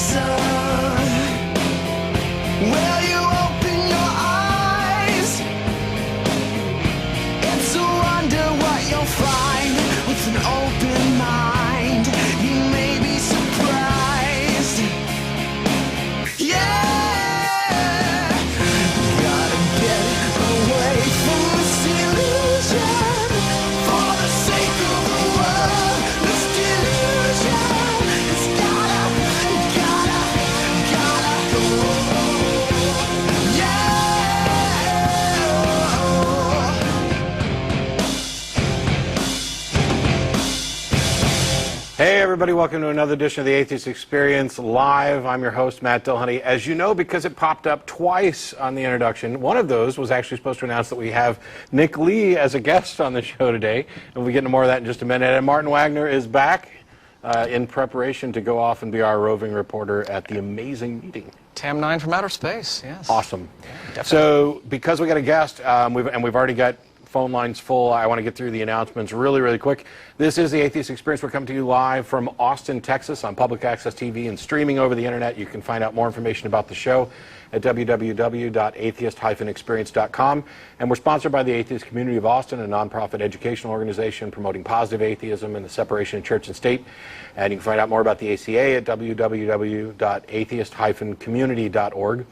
sun. Will you open your eyes? It's a wonder what you'll find with an open mind. You may be surprised. Yeah, gotta get away from this illusion for the sake of the world. This delusion, it's gotta go. Hey everybody, welcome to another edition of the Atheist Experience Live. I'm your host, Matt Dillahunty. As you know, because it popped up twice on the introduction, one of those was actually supposed to announce that we have Nick Lee as a guest on the show today, and we'll get into more of that in just a minute. And Martin Wagner is back in preparation to go off and be our roving reporter at the amazing meeting. TAM 9 from outer space, yes. Awesome. Yeah, so, because we got a guest, we've already got phone lines full, I want to get through the announcements really quick. This is the Atheist Experience. We're coming to you live from Austin, Texas on public access TV and streaming over the internet. You can find out more information about the show at www.atheist-experience.com. And we're sponsored by the Atheist Community of Austin, a nonprofit educational organization promoting positive atheism and the separation of church and state. And you can find out more about the ACA at www.atheist-community.org.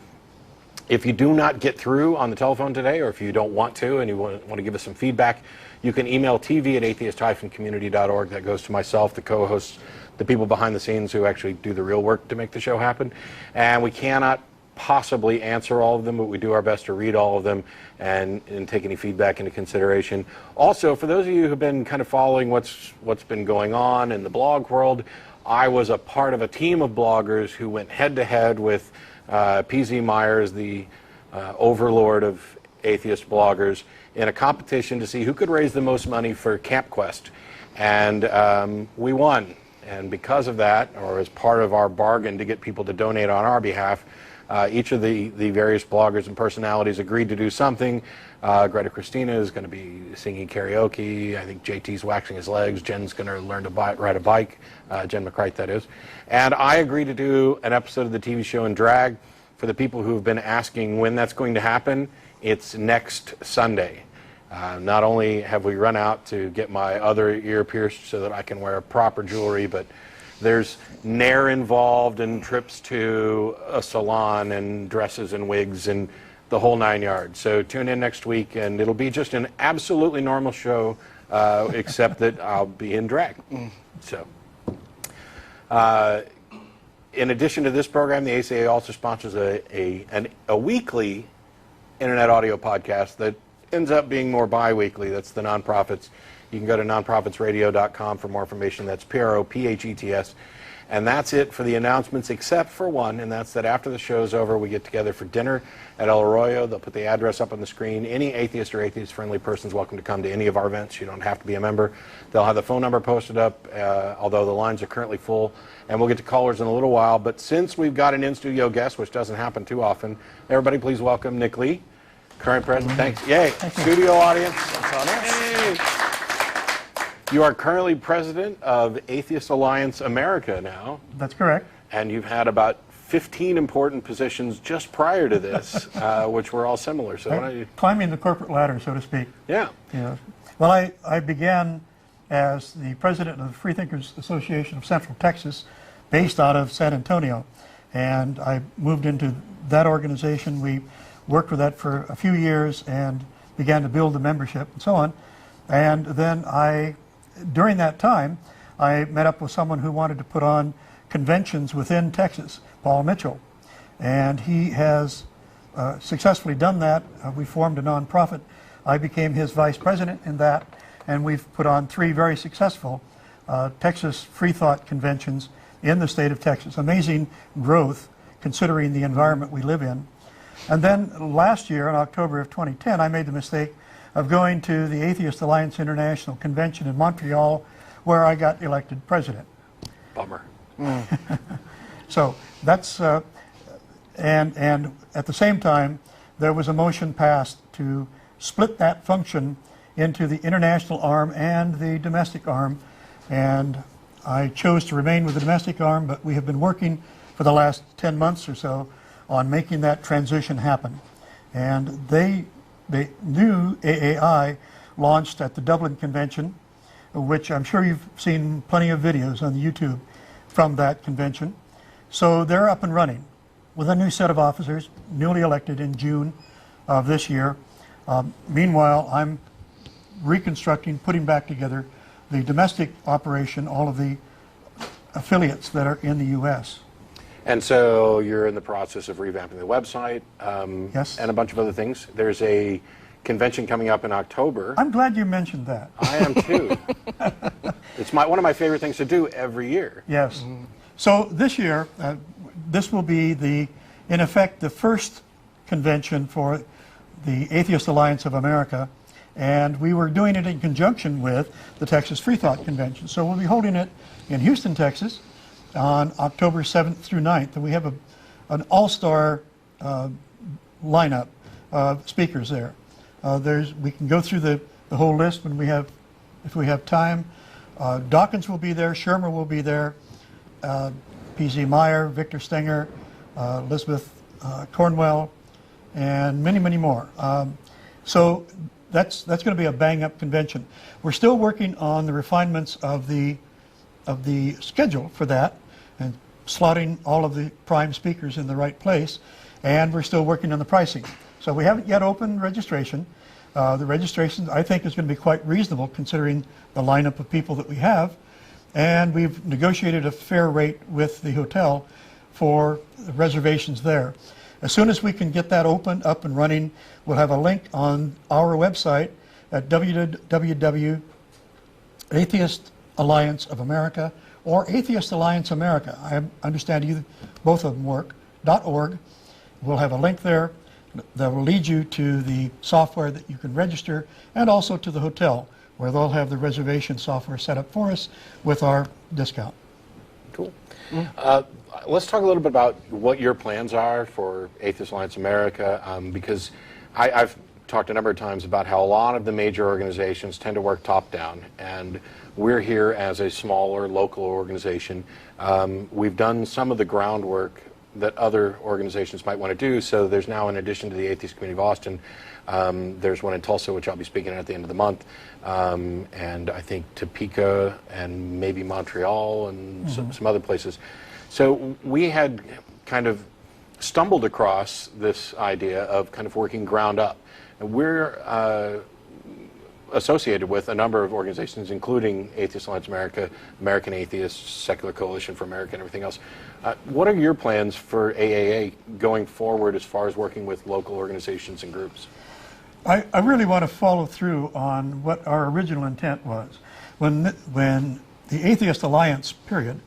If you do not get through on the telephone today, or if you don't want to and you want to give us some feedback, you can email TV at atheist-community.org. That goes to myself, the co-hosts, the people behind the scenes who actually do the real work to make the show happen. And we cannot possibly answer all of them, but we do our best to read all of them and take any feedback into consideration. Also, for those of you who've been kind of following what's been going on in the blog world, I was a part of a team of bloggers who went head-to-head with PZ Myers, the overlord of atheist bloggers, in a competition to see who could raise the most money for Camp Quest. And we won. And because of that, or as part of our bargain to get people to donate on our behalf, each of the various bloggers and personalities agreed to do something. Greta Christina is going to be singing karaoke. I think JT's waxing his legs. Jen's going to learn to ride a bike. Jen McCrite, that is. And I agreed to do an episode of the TV show in drag. For the people who have been asking when that's going to happen, it's next Sunday. Not only have we run out to get my other ear pierced so that I can wear proper jewelry, but there's nair involved and trips to a salon and dresses and wigs and the whole 9 yards. So tune in next week and it'll be just an absolutely normal show, except that I'll be in drag. So, in addition to this program, the ACA also sponsors a weekly internet audio podcast that ends up being more bi-weekly. That's the Nonprofits. You can go to nonprofitsradio.com for more information. That's PROPHETS. And that's it for the announcements, except for one, and that's that after the show's over, we get together for dinner at El Arroyo. They'll put the address up on the screen. Any atheist or atheist-friendly person is welcome to come to any of our events. You don't have to be a member. They'll have the phone number posted up, although the lines are currently full. And we'll get to callers in a little while. But since we've got an in-studio guest, which doesn't happen too often, everybody please welcome Nick Lee, current president. Thanks. Yay. Studio audience. Hey. You are currently president of Atheist Alliance America now. That's correct. And you've had about 15 important positions just prior to this, which were all similar. So why don't you... Climbing the corporate ladder, so to speak. Yeah. Yeah. Well, I began as the president of the Freethinkers Association of Central Texas, based out of San Antonio. And I moved into that organization. We worked with that for a few years and began to build the membership and so on. And then during that time, I met up with someone who wanted to put on conventions within Texas, Paul Mitchell. And he has successfully done that. We formed a nonprofit. I became his vice president in that, and we've put on 3 very successful Texas Freethought Conventions in the state of Texas. Amazing growth considering the environment we live in. And then last year, in October of 2010, I made the mistake of going to the Atheist Alliance International Convention in Montreal, where I got elected president. Bummer. So that's, and at the same time, there was a motion passed to split that function into the international arm and the domestic arm, and I chose to remain with the domestic arm, but we have been working for the last 10 months or so on making that transition happen. And the new AAI launched at the Dublin Convention, which I'm sure you've seen plenty of videos on YouTube from that convention. So they're up and running with a new set of officers, newly elected in June of this year. Meanwhile, I'm reconstructing, putting back together the domestic operation, all of the affiliates that are in the U.S. And so you're in the process of revamping the website, Yes. and a bunch of other things. There's a convention coming up in October. I'm glad you mentioned that. I am too. It's one of my favorite things to do every year. Yes. So this year, this will be in effect, the first convention for the Atheist Alliance of America, and we were doing it in conjunction with the Texas Freethought Convention. So we'll be holding it in Houston, Texas, on October 7th through 9th, and we have an all-star lineup of speakers there. We can go through the whole list if we have time. Dawkins will be there, Shermer will be there, P.Z. Meyer, Victor Stenger, Elizabeth Cornwell, and many, many more. So that's going to be a bang-up convention. We're still working on the refinements of the schedule for that and slotting all of the prime speakers in the right place, and we're still working on the pricing. So we haven't yet opened registration. The registration, I think, is going to be quite reasonable considering the lineup of people that we have, and we've negotiated a fair rate with the hotel for the reservations there. As soon as we can get that open, up and running, we'll have a link on our website at www.Atheist Alliance of America or Atheist Alliance America. I understand both of them work, .org. We'll have a link there that will lead you to the software that you can register, and also to the hotel where they'll have the reservation software set up for us with our discount. Cool. Let's talk a little bit about what your plans are for Atheist Alliance America, because I've talked a number of times about how a lot of the major organizations tend to work top-down, and we're here as a smaller local organization. We've done some of the groundwork that other organizations might want to do, so there's now, in addition to the Atheist Community of Austin, there's one in Tulsa, which I'll be speaking at the end of the month, and I think Topeka and maybe Montreal and some other places. So we had kind of stumbled across this idea of kind of working ground up. And we're associated with a number of organizations, including Atheist Alliance America, American Atheists, Secular Coalition for America, and everything else. What are your plans for AAA going forward as far as working with local organizations and groups? I really want to follow through on what our original intent was. When the Atheist Alliance, period,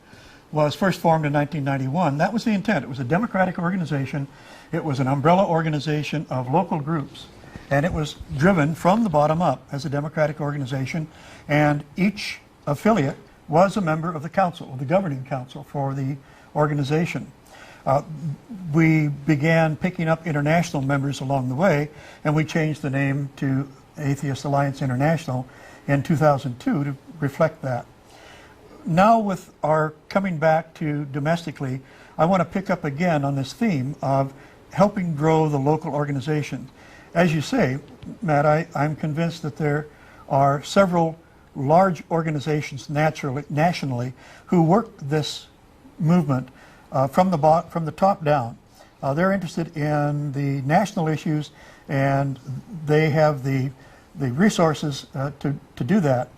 was first formed in 1991, that was the intent. It was a democratic organization. It was an umbrella organization of local groups. And it was driven from the bottom up as a democratic organization. And each affiliate was a member of the council, the governing council for the organization. We began picking up international members along the way, and we changed the name to Atheist Alliance International in 2002 to reflect that. Now, with our coming back to domestically, I want to pick up again on this theme of helping grow the local organization. As you say, Matt, I'm convinced that there are several large organizations nationally who work this movement from the top down. They're interested in the national issues, and they have the resources to do that.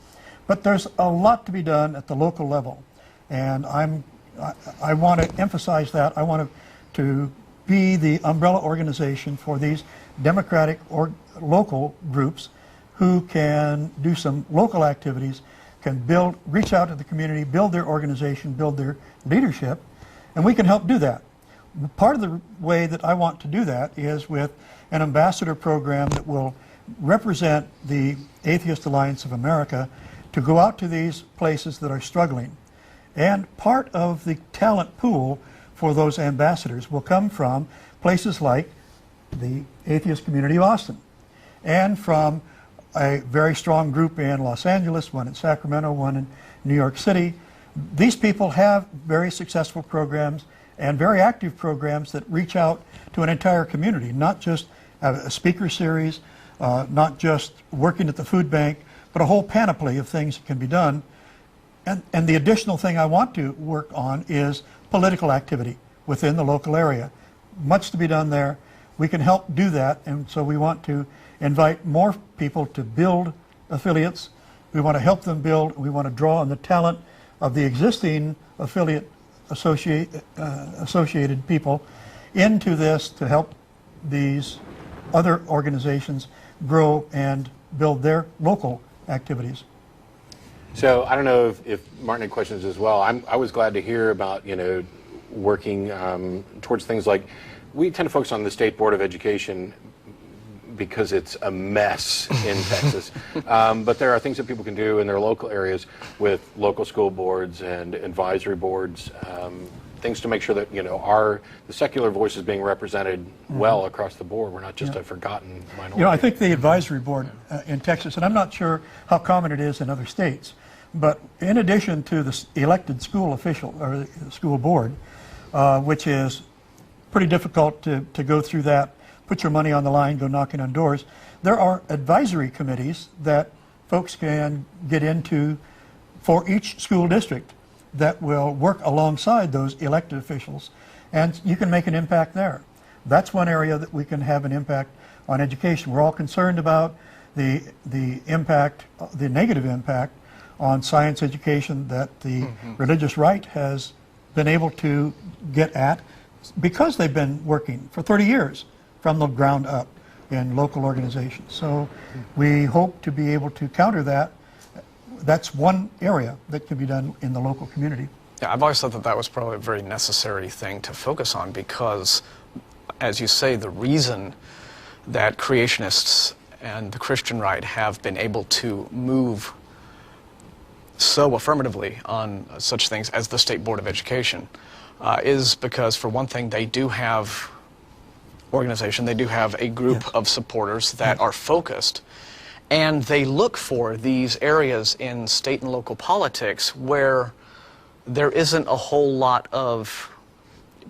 But there's a lot to be done at the local level, and I want to emphasize that. I want to be the umbrella organization for these democratic or local groups who can do some local activities, can reach out to the community, build their organization, build their leadership, and we can help do that. Part of the way that I want to do that is with an ambassador program that will represent the Atheist Alliance of America to go out to these places that are struggling. And part of the talent pool for those ambassadors will come from places like the Atheist Community of Austin, and from a very strong group in Los Angeles, one in Sacramento, one in New York City. These people have very successful programs, and very active programs that reach out to an entire community, not just a speaker series, not just working at the food bank, but a whole panoply of things that can be done. And the additional thing I want to work on is political activity within the local area. Much to be done there. We can help do that, and so we want to invite more people to build affiliates. We want to help them build. We want to draw on the talent of the existing affiliate associated people into this to help these other organizations grow and build their local activities. So I don't know if Martin had questions as well. I was glad to hear about, working towards things like, we tend to focus on the State Board of Education because it's a mess in Texas. But there are things that people can do in their local areas with local school boards and advisory boards, things to make sure that, the secular voice is being represented well across the board. We're not just a forgotten minority. I think the advisory board in Texas, and I'm not sure how common it is in other states, but in addition to the elected school official or school board, which is pretty difficult to go through that, put your money on the line, go knocking on doors, there are advisory committees that folks can get into for each school district that will work alongside those elected officials, and you can make an impact there. That's one area that we can have an impact on education. We're all concerned about the impact, the negative impact on science education that the religious right has been able to get at because they've been working for 30 years from the ground up in local organizations. So we hope to be able to counter that. That's one area that can be done in the local community. Yeah, I've always thought that that was probably a very necessary thing to focus on because, as you say, the reason that creationists and the Christian right have been able to move so affirmatively on such things as the State Board of Education is because, for one thing, they do have organization, they do have a group of supporters that are focused, and they look for these areas in state and local politics where there isn't a whole lot of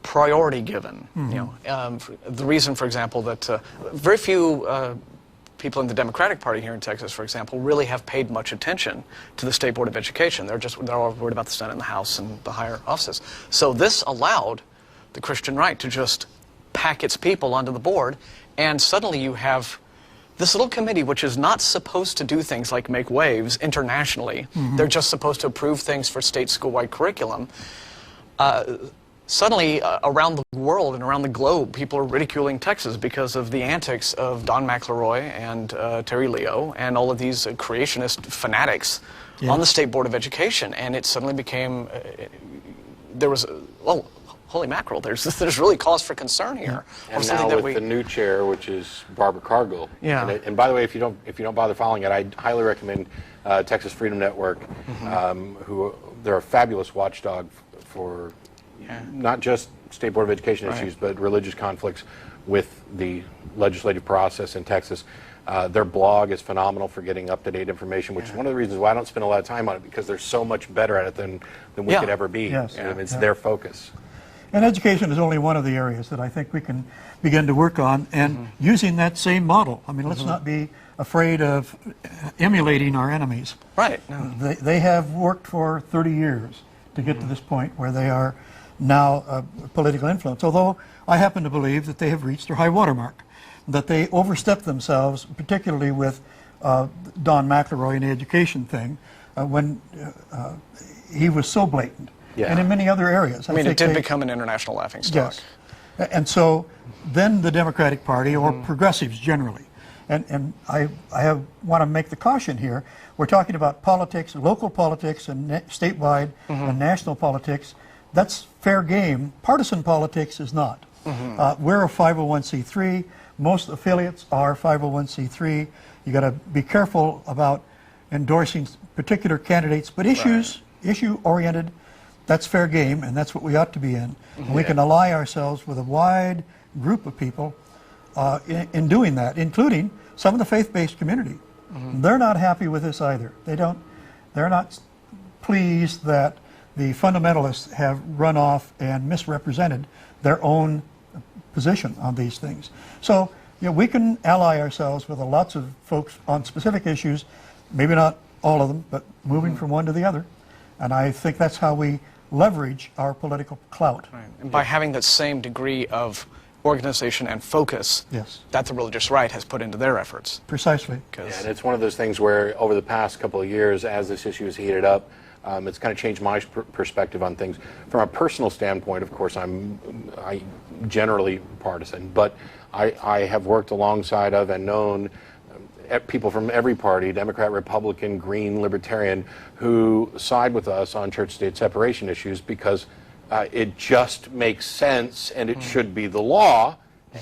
priority given. The reason, for example, that very few people in the Democratic Party here in Texas, for example, really have paid much attention to the State Board of Education. They're all worried about the Senate and the House and the higher offices. So this allowed the Christian right to just pack its people onto the board, and suddenly you have this little committee which is not supposed to do things like make waves internationally. They're just supposed to approve things for state school-wide curriculum. Suddenly, around the world and around the globe, people are ridiculing Texas because of the antics of Don McElroy and Terry Leo and all of these creationist fanatics on the State Board of Education. And it suddenly became, there was, well, holy mackerel, there's really cause for concern here. And now with the new chair, which is Barbara Cargill. And by the way, if you don't bother following it, I highly recommend Texas Freedom Network, who they're a fabulous watchdog for not just State Board of Education issues, but religious conflicts with the legislative process in Texas. Their blog is phenomenal for getting up-to-date information, which is one of the reasons why I don't spend a lot of time on it, because they're so much better at it than we could ever be. It's their focus. And education is only one of the areas that I think we can begin to work on, and using that same model. I mean, let's not be afraid of emulating our enemies. They have worked for 30 years to get to this point where they are now a political influence, although I happen to believe that they have reached their high watermark, that they overstepped themselves, particularly with Don McElroy and the education thing, when he was so blatant. And in many other areas. I mean, it did become an international laughingstock. Yes. And so then the Democratic Party, or progressives generally, and I want to make the caution here, we're talking about politics, local politics, and statewide and national politics. That's fair game. Partisan politics is not. We're a 501c3. Most affiliates are 501c3. You got to be careful about endorsing particular candidates, but issue-oriented, that's fair game, and that's what we ought to be in. And we can ally ourselves with a wide group of people in doing that, including some of the faith-based community. They're not happy with this either. They're not pleased that the fundamentalists have run off and misrepresented their own position on these things. So, we can ally ourselves with lots of folks on specific issues, maybe not all of them, but moving from one to the other. And I think that's how we leverage our political clout. Right. And by having that same degree of organization and focus that the religious right has put into their efforts. Precisely. Yeah, and it's one of those things where over the past couple of years, as this issue has heated up, it's kind of changed my perspective on things. From a personal standpoint, of course, I'm generally partisan, but I have worked alongside of and known people from every party, Democrat, Republican, Green, Libertarian, who side with us on church-state separation issues because it just makes sense and it should be the law.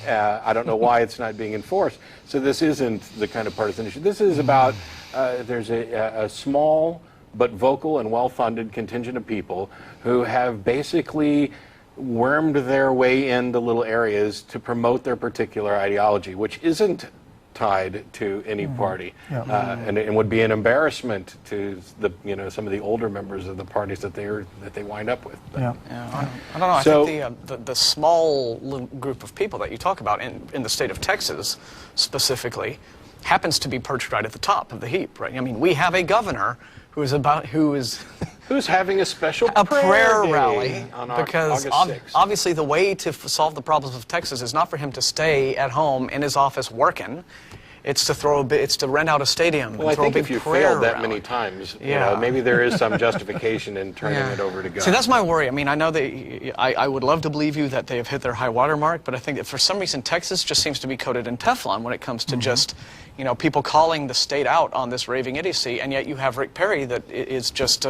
I don't know why it's not being enforced. So this isn't the kind of partisan issue. This is about there's a small but vocal and well-funded contingent of people who have basically wormed their way into little areas to promote their particular ideology, which isn't tied to any party, and would be an embarrassment to the some of the older members of the parties that they wind up with. But, I don't know. I think the small little group of people that you talk about in the state of Texas specifically happens to be perched right at the top of the heap, right? I mean, we have a governor who's having a special prayer day rally on because August 6th. obviously the way to solve the problems of Texas is not for him to stay at home in his office working. It's to rent out a stadium. Well, and I throw think a big if you prayer failed that rally. many times, maybe there is some justification in turning it over to God. See, that's my worry. I mean, I know I would love to believe you that they have hit their high water mark, but I think that for some reason Texas just seems to be coated in Teflon when it comes to just, people calling the state out on this raving idiocy, and yet you have Rick Perry that is just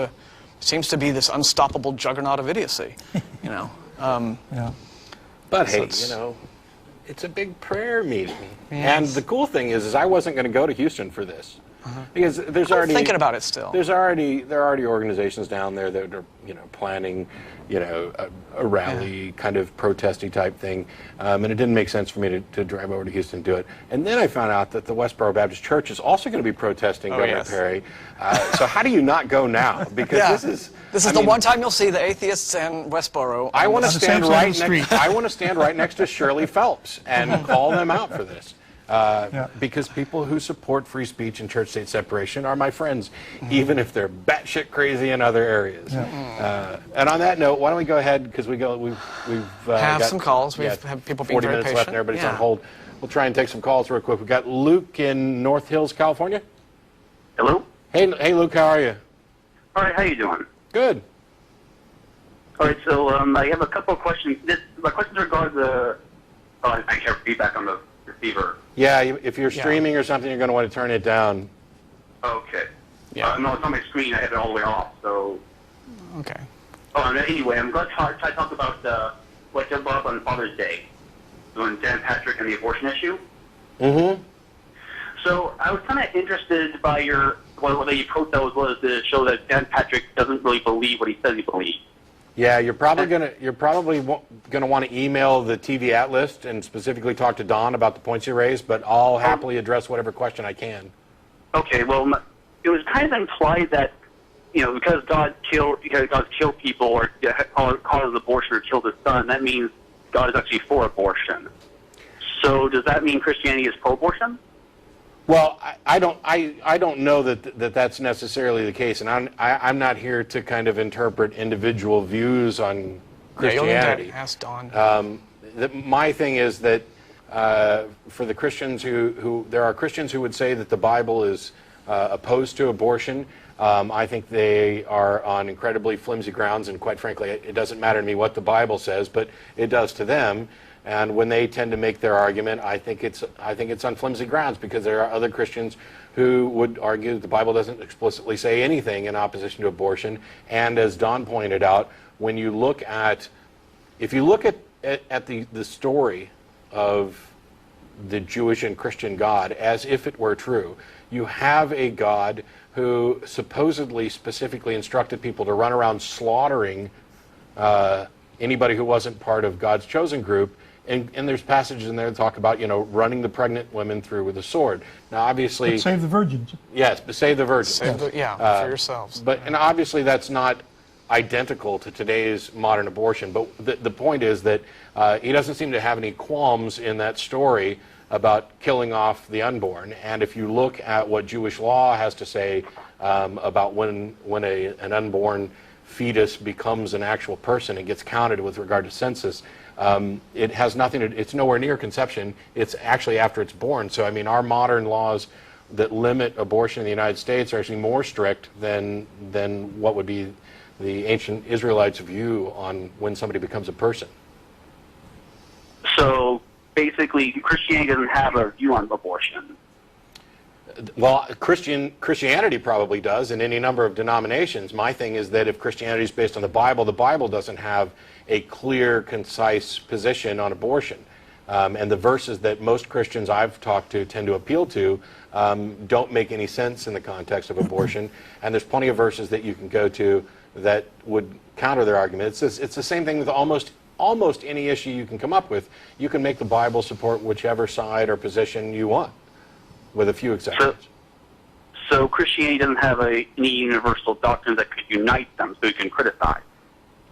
seems to be this unstoppable juggernaut of idiocy, But hey, it's a big prayer meeting. Yes. And the cool thing is I wasn't going to go to Houston for this. Because there's already thinking about it still. There are already organizations down there that are planning a rally kind of protesty type thing, and it didn't make sense for me to drive over to Houston and do it. And then I found out that the Westboro Baptist Church is also going to be protesting Governor Perry. So how do you not go now? Because this is the one time you'll see the atheists and Westboro. I want to stand right next to Shirley Phelps and call them out for this. Because people who support free speech and church-state separation are my friends, even if they're batshit crazy in other areas. And on that note, why don't we go ahead, because we've got some calls. We've had people being 40 very minutes patient. left and everybody's on hold. We'll try and take some calls real quick. We've got Luke in North Hills, California. Hello? Hey, Luke, how are you? All right, how you doing? Good. All right, so I have a couple of questions. My questions regard I have feedback on the receiver. Yeah, if you're streaming or something, you're going to want to turn it down. Okay. Yeah. No, it's on my screen. I have it all the way off, so... Okay. Oh, anyway, I'm going to try to talk about what you brought up on Father's Day, on Dan Patrick and the abortion issue. Mm-hmm. So I was kind of interested by what you post that was to show that Dan Patrick doesn't really believe what he says he believes. Yeah, you're probably gonna want to email the TV at list and specifically talk to Don about the points you raised. But I'll happily address whatever question I can. Okay, well, it was kind of implied that because God killed people or caused abortion or killed his son, that means God is actually for abortion. So does that mean Christianity is pro-abortion? Well, I don't know that that's necessarily the case, and I'm not here to kind of interpret individual views on Christianity. Yeah, ask Don. My thing is that for the Christians who there are Christians who would say that the Bible is opposed to abortion. I think they are on incredibly flimsy grounds, and quite frankly, it doesn't matter to me what the Bible says, but it does to them. And when they tend to make their argument, I think it's on flimsy grounds, because there are other Christians who would argue that the Bible doesn't explicitly say anything in opposition to abortion. And as Don pointed out, if you look at the story of the Jewish and Christian God as if it were true, you have a God who supposedly specifically instructed people to run around slaughtering anybody who wasn't part of God's chosen group. And there's passages in there that talk about, running the pregnant women through with a sword. Now, obviously... But save the virgins. Yes, but save the virgins. For yourselves. And obviously that's not identical to today's modern abortion. But the point is that he doesn't seem to have any qualms in that story about killing off the unborn. And if you look at what Jewish law has to say about when an unborn fetus becomes an actual person and gets counted with regard to census, it has nothing to, it's nowhere near conception. It's actually after it's born. So I mean, our modern laws that limit abortion in the United States are actually more strict than what would be the ancient Israelites' view on when somebody becomes a person. So basically, Christianity doesn't have a view on abortion. Well, Christianity probably does, and any number of denominations. My thing is that if Christianity is based on the Bible doesn't have a clear, concise position on abortion. And the verses that most Christians I've talked to tend to appeal to don't make any sense in the context of abortion. And there's plenty of verses that you can go to that would counter their argument. It's the same thing with almost any issue you can come up with. You can make the Bible support whichever side or position you want, with a few exceptions. So Christianity doesn't have any universal doctrines that could unite them, so you can criticize.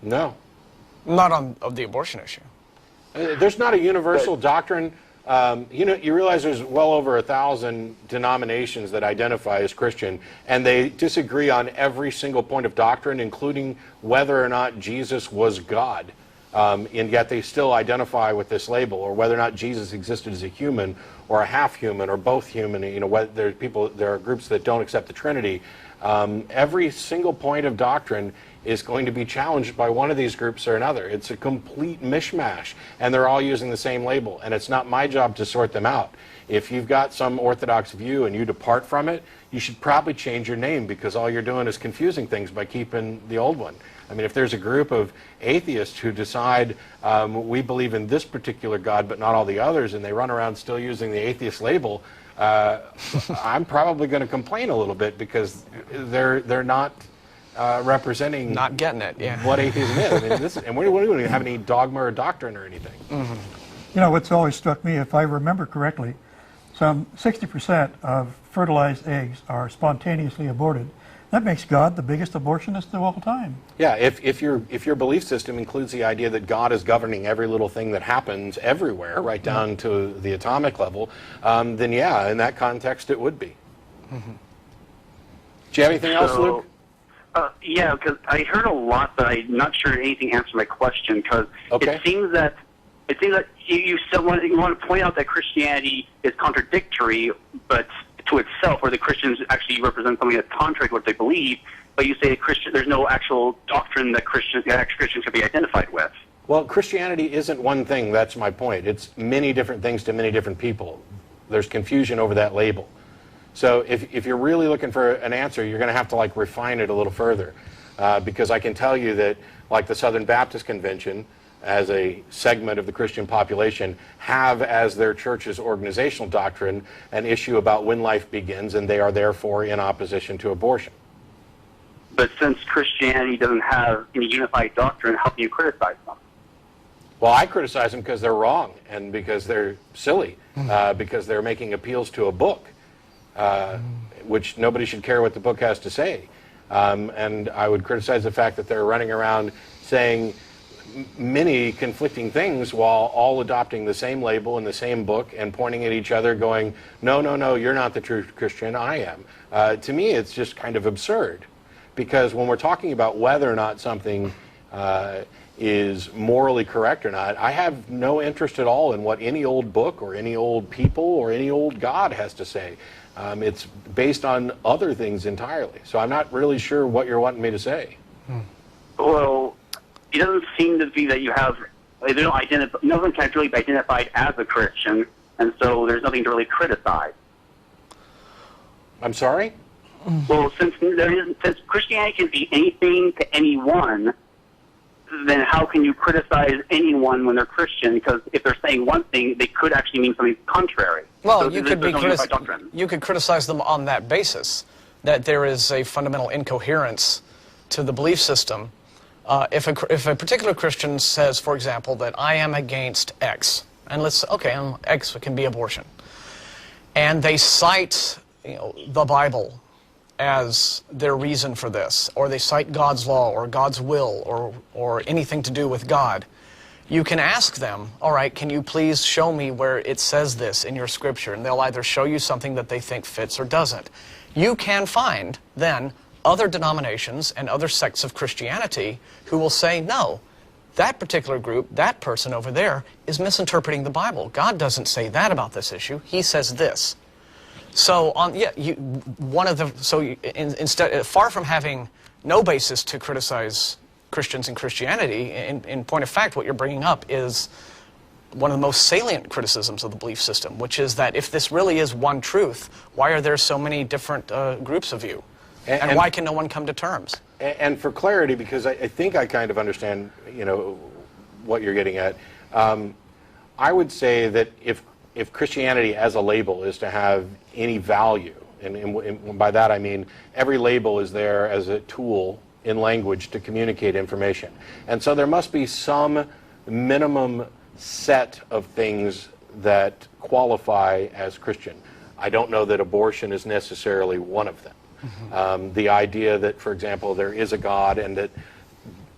No. Not on the abortion issue. There's not a universal doctrine. You realize there's well over 1,000 denominations that identify as Christian, and they disagree on every single point of doctrine, including whether or not Jesus was God. And yet they still identify with this label, or whether or not Jesus existed as a human, or a half human, or both human. There are groups that don't accept the Trinity. Every single point of doctrine is going to be challenged by one of these groups or another. It's a complete mishmash, and they're all using the same label, and it's not my job to sort them out. If you've got some orthodox view and you depart from it, you should probably change your name, because all you're doing is confusing things by keeping the old one. I mean, if there's a group of atheists who decide we believe in this particular God but not all the others, and they run around still using the atheist label, I'm probably going to complain a little bit, because they're not representing not getting it, yeah. what atheism is. I mean, and we don't even have any dogma or doctrine or anything. Mm-hmm. You know, what's always struck me, if I remember correctly, some 60% of fertilized eggs are spontaneously aborted. That makes God the biggest abortionist of all time. Yeah, if your belief system includes the idea that God is governing every little thing that happens everywhere, right down to the atomic level, then yeah, in that context it would be. Mm-hmm. Do you have anything else, Luke? Yeah, because I heard a lot, but I'm not sure anything answered my question. Because it seems that you still want to point out that Christianity is contradictory, but to itself, or the Christians actually represent something that's contrary to what they believe. But you say there's no actual doctrine that Christians can be identified with. Well, Christianity isn't one thing. That's my point. It's many different things to many different people. There's confusion over that label. So if you're really looking for an answer, you're going to have to refine it a little further, because I can tell you that the Southern Baptist Convention, as a segment of the Christian population, have as their church's organizational doctrine an issue about when life begins, and they are therefore in opposition to abortion. But since Christianity doesn't have any unified doctrine, how can you criticize them? Well, I criticize them because they're wrong, and because they're silly, because they're making appeals to a book, which nobody should care what the book has to say. And I would criticize the fact that they're running around saying many conflicting things while all adopting the same label in the same book and pointing at each other going, no, no, no, you're not the true Christian, I am. To me, it's just kind of absurd, because when we're talking about whether or not something is morally correct or not, I have no interest at all in what any old book or any old people or any old God has to say. It's based on other things entirely. So I'm not really sure what you're wanting me to say. Well, it doesn't seem to be that you have, no one can really be identified as a Christian, and so there's nothing to really criticize. I'm sorry? Well, since Christianity can be anything to anyone, then how can you criticize anyone when they're Christian? Because if they're saying one thing, they could actually mean something contrary. Well, so you could criticize them on that basis, that there is a fundamental incoherence to the belief system. If a particular Christian says, for example, that I am against X, and X can be abortion, and they cite the Bible as their reason for this, or they cite God's law or God's will or anything to do with God, you can ask them, all right, can you please show me where it says this in your scripture? And they'll either show you something that they think fits or doesn't. You can find, then, other denominations and other sects of Christianity who will say, no, that particular group, that person over there, is misinterpreting the Bible. God doesn't say that about this issue. He says this. So, instead, far from having no basis to criticize Christians and Christianity, in point of fact, what you're bringing up is one of the most salient criticisms of the belief system, which is that if this really is one truth, why are there so many different groups of you? And why can no one come to terms? And for clarity, because I think I kind of understand, what you're getting at, I would say that if Christianity as a label is to have any value, and by that I mean every label is there as a tool in language to communicate information. And so there must be some minimum set of things that qualify as Christian. I don't know that abortion is necessarily one of them. Mm-hmm. The idea that, for example, there is a God and that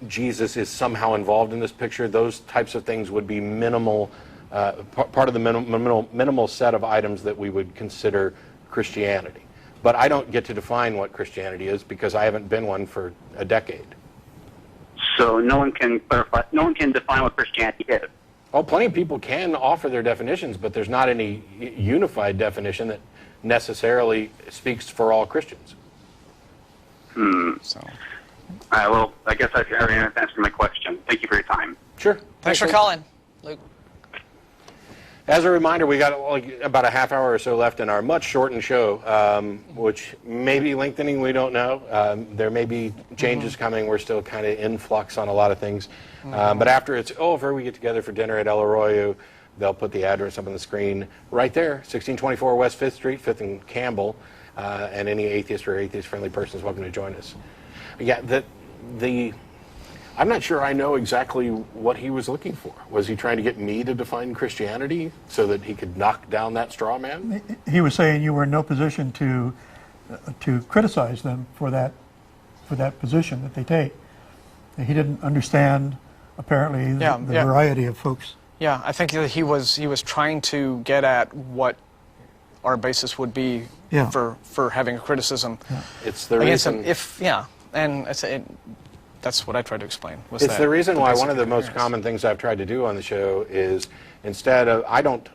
Jesus is somehow involved in this picture, those types of things would be minimal, part of the minimal set of items that we would consider Christianity. But I don't get to define what Christianity is because I haven't been one for a decade. So no one can clarify, no one can define what Christianity is. Oh, plenty of people can offer their definitions, but there's not any unified definition that necessarily speaks for all Christians. So, well, I guess I've already answered my question. Thank you for your time. Sure. thanks for calling, Luke. As a reminder, we got about a half hour or so left in our much shortened show, which may be lengthening, we don't know. There may be changes coming. We're still kind of in flux on a lot of things. But after it's over, we get together for dinner at El Arroyo. They'll put the address up on the screen right there, 1624 West 5th Street, 5th and Campbell. And any atheist or atheist-friendly person is welcome to join us. Yeah, I'm not sure I know exactly what he was looking for. Was he trying to get me to define Christianity so that he could knock down that straw man? He was saying you were in no position to criticize them for that position that they take. He didn't understand apparently the variety of folks. Yeah, I think that he was trying to get at what our basis would be for having a criticism. Yeah. It's the reason. And that's what I tried to explain. It's the reason why one of the most common things I've tried to do on the show is instead of I don't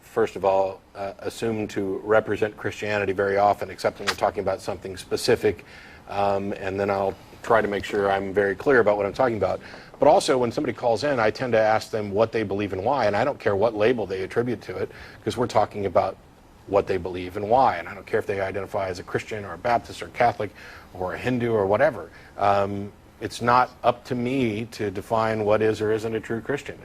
first of all assume to represent Christianity very often, except when we're talking about something specific, and then I'll try to make sure I'm very clear about what I'm talking about. But also, when somebody calls in, I tend to ask them what they believe and why, and I don't care what label they attribute to it, because we're talking about what they believe and why, and I don't care if they identify as a Christian or a Baptist or Catholic or a Hindu or whatever. It's not up to me to define what is or isn't a true Christian.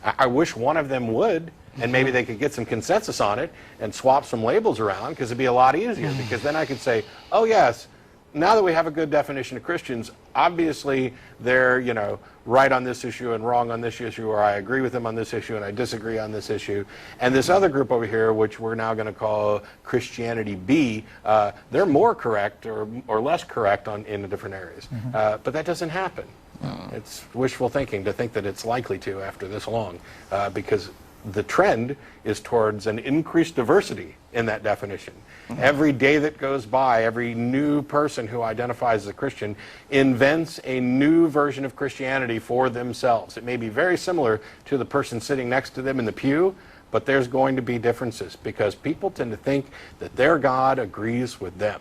I wish one of them would, and maybe they could get some consensus on it and swap some labels around, because it'd be a lot easier, because then I could say, oh yes, now that we have a good definition of Christians, obviously they're, right on this issue and wrong on this issue, or I agree with them on this issue and I disagree on this issue. And this other group over here, which we're now going to call Christianity B, they're more correct or less correct in the different areas. But that doesn't happen. It's wishful thinking to think that it's likely to after this long, because the trend is towards an increased diversity in that definition. Every day that goes by, every new person who identifies as a Christian invents a new version of Christianity for themselves. It may be very similar to the person sitting next to them in the pew, but there's going to be differences, because people tend to think that their God agrees with them.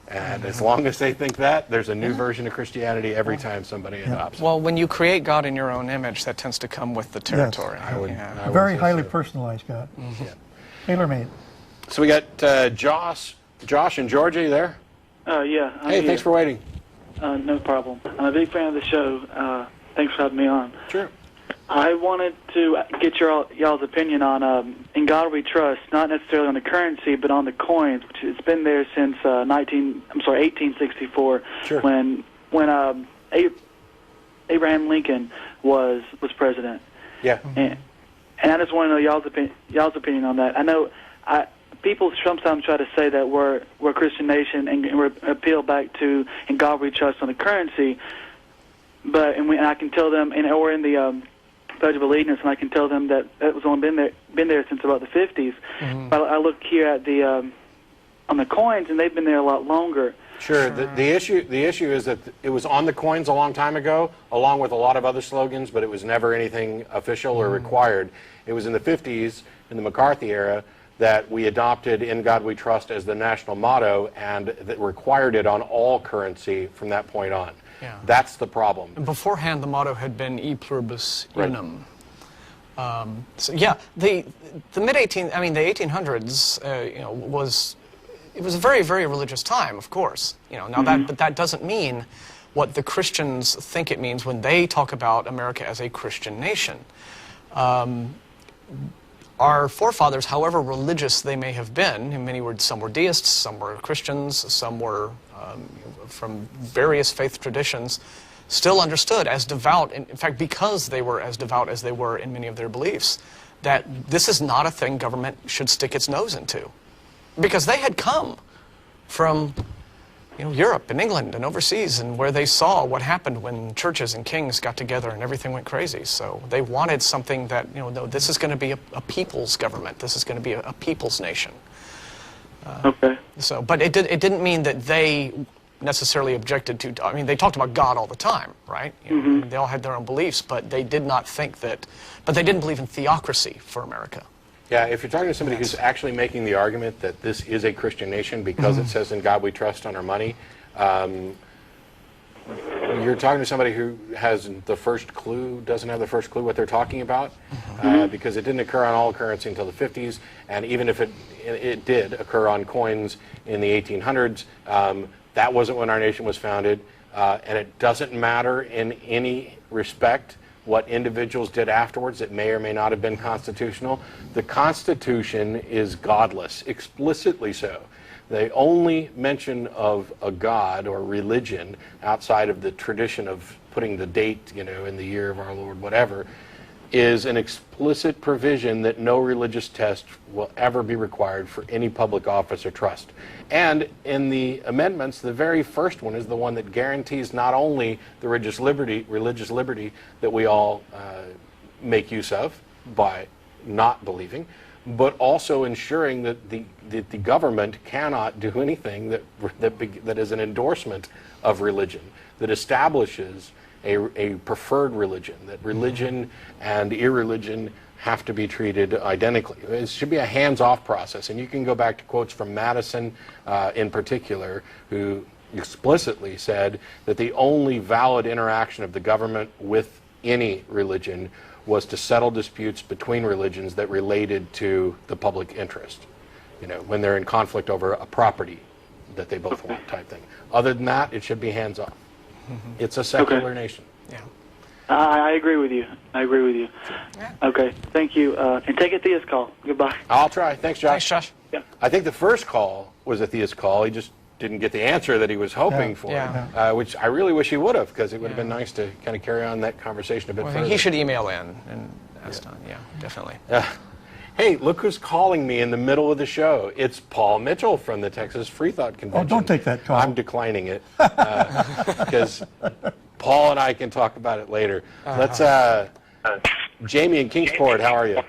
And as long as they think that, there's a new version of Christianity every time somebody adopts it. Well, when you create God in your own image, that tends to come with the territory. Yes, I would Very say highly so. personalized God. Tailor-made. So we got Josh and Georgia, you there? Yeah. I'm Hey, here. thanks for waiting. No problem. I'm a big fan of the show. Thanks for having me on. Sure. I wanted to get y'all's opinion on In God We Trust, not necessarily on the currency, but on the coins, which it's been there since 1864, Sure. when Abraham Lincoln was president. Yeah. And I just want to know y'all's opinion on that. I know people sometimes try to say that we're a Christian nation and we're appeal back to "In God We Trust" on the currency, but and I can tell them, or in the Pledge of Allegiance, and I can tell them that it was only been there since about the 50s. Mm-hmm. But I look here at the on the coins, and they've been there a lot longer. Sure. The issue is that it was on the coins a long time ago, along with a lot of other slogans, but it was never anything official or required. It was in the 50s, in the McCarthy era, that we adopted "In God We Trust" as the national motto, and that required it on all currency from that point on. Yeah. That's the problem. And beforehand, the motto had been "E pluribus Right. unum." So yeah, the 1800s, it was a very, very religious time, of course. But that doesn't mean what the Christians think it means when they talk about America as a Christian nation. Our forefathers, however religious they may have been, some were deists, some were Christians, some were from various faith traditions, still understood as devout, in fact, because they were as devout as they were in many of their beliefs, that this is not a thing government should stick its nose into. Because they had come from Europe and England and overseas, and where they saw what happened when churches and kings got together and everything went crazy. So they wanted something that, no, this is going to be a people's government. This is going to be a people's nation. Okay. So, but it didn't mean that they necessarily objected to, they talked about God all the time, right? They all had their own beliefs, but they did not think that, but they didn't believe in theocracy for America. Yeah, if you're talking to somebody who's actually making the argument that this is a Christian nation because it says "In God We Trust" on our money, you're talking to somebody who doesn't have the first clue what they're talking about, because it didn't occur on all currency until the 50s, and even if it did occur on coins in the 1800s, that wasn't when our nation was founded, and it doesn't matter in any respect what individuals did afterwards. It may or may not have been constitutional. The Constitution is godless, explicitly so. The only mention of a god or religion outside of the tradition of putting the date, in the year of our Lord, whatever, is an explicit provision that no religious test will ever be required for any public office or trust. And in the amendments, the very first one is the one that guarantees not only the religious liberty that we all make use of by not believing, but also ensuring that the government cannot do anything that is an endorsement of religion, that establishes a preferred religion, that religion and irreligion have to be treated identically. It should be a hands-off process, and you can go back to quotes from Madison in particular, who explicitly said that the only valid interaction of the government with any religion was to settle disputes between religions that related to the public interest, when they're in conflict over a property that they both want, type thing. Other than that, it should be hands-off. It's a secular nation. Yeah. I agree with you. Yeah. Okay, thank you. And take a theist call. Goodbye. I'll try. Thanks, Josh. Thanks, Josh. Yeah. I think the first call was a theist call. He just didn't get the answer that he was hoping for, which I really wish he would have, because it would have been nice to kind of carry on that conversation a bit further. He should email in and ask done. Yeah, definitely. Hey, look who's calling me in the middle of the show. It's Paul Mitchell from the Texas Freethought Convention. Oh, don't take that call. I'm declining it because Paul and I can talk about it later. Let's, Jamie in Kingsport, how are you?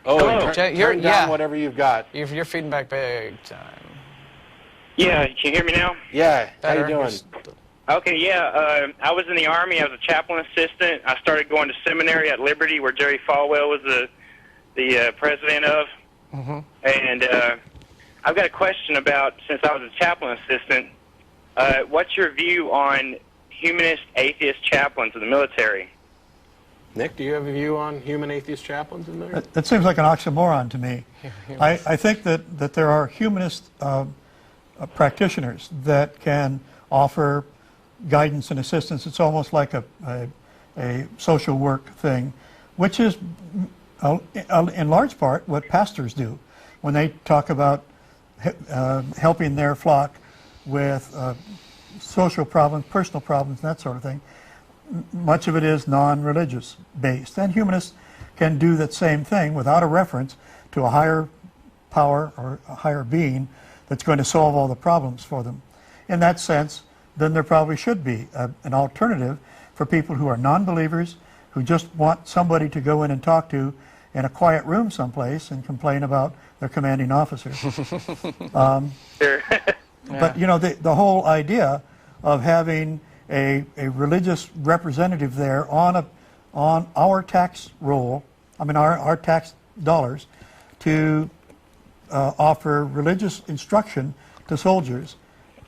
Oh, Hello. turn down whatever you've got. You're feeding back big time. Yeah, can you hear me now? Yeah, how Better. you doing? Okay, yeah. I was in the Army. I was a chaplain assistant. I started going to seminary at Liberty, where Jerry Falwell was the president of. And I've got a question about, since I was a chaplain assistant, what's your view on humanist atheist chaplains of the military? Nick, do you have a view on human atheist chaplains in there? That seems like an oxymoron to me. I think that there are humanist practitioners that can offer guidance and assistance. It's almost like a social work thing, which is in large part what pastors do when they talk about helping their flock with social problems, personal problems, that sort of thing. Much of it is non-religious based, and humanists can do that same thing without a reference to a higher power or a higher being that's going to solve all the problems for them. In that sense, then there probably should be an alternative for people who are non-believers, who just want somebody to go in and talk to in a quiet room someplace and complain about their commanding officers. But you know, the whole idea of having a religious representative there on our tax roll, I mean our tax dollars, to offer religious instruction to soldiers,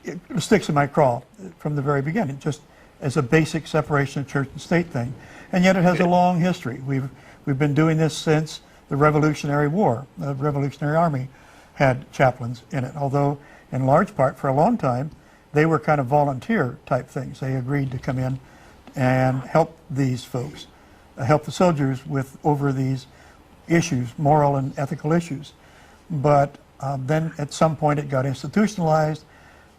it sticks in my craw from the very beginning, just as a basic separation of church and state thing. And yet it has a long history. We've been doing this since the Revolutionary War. The Revolutionary Army had chaplains in it, although in large part for a long time they were kind of volunteer type things. They agreed to come in and help these folks, help the soldiers over these issues, moral and ethical issues. But then at some point it got institutionalized,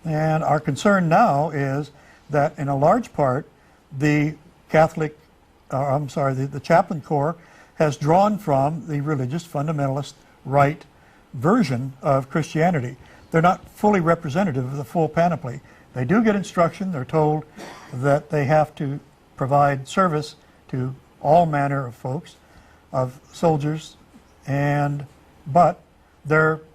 and our concern now is that in a large part the the chaplain corps has drawn from the religious fundamentalist right version of Christianity. They're not fully representative of the full panoply. They do get instruction. They're told that they have to provide service to all manner of folks, of soldiers, but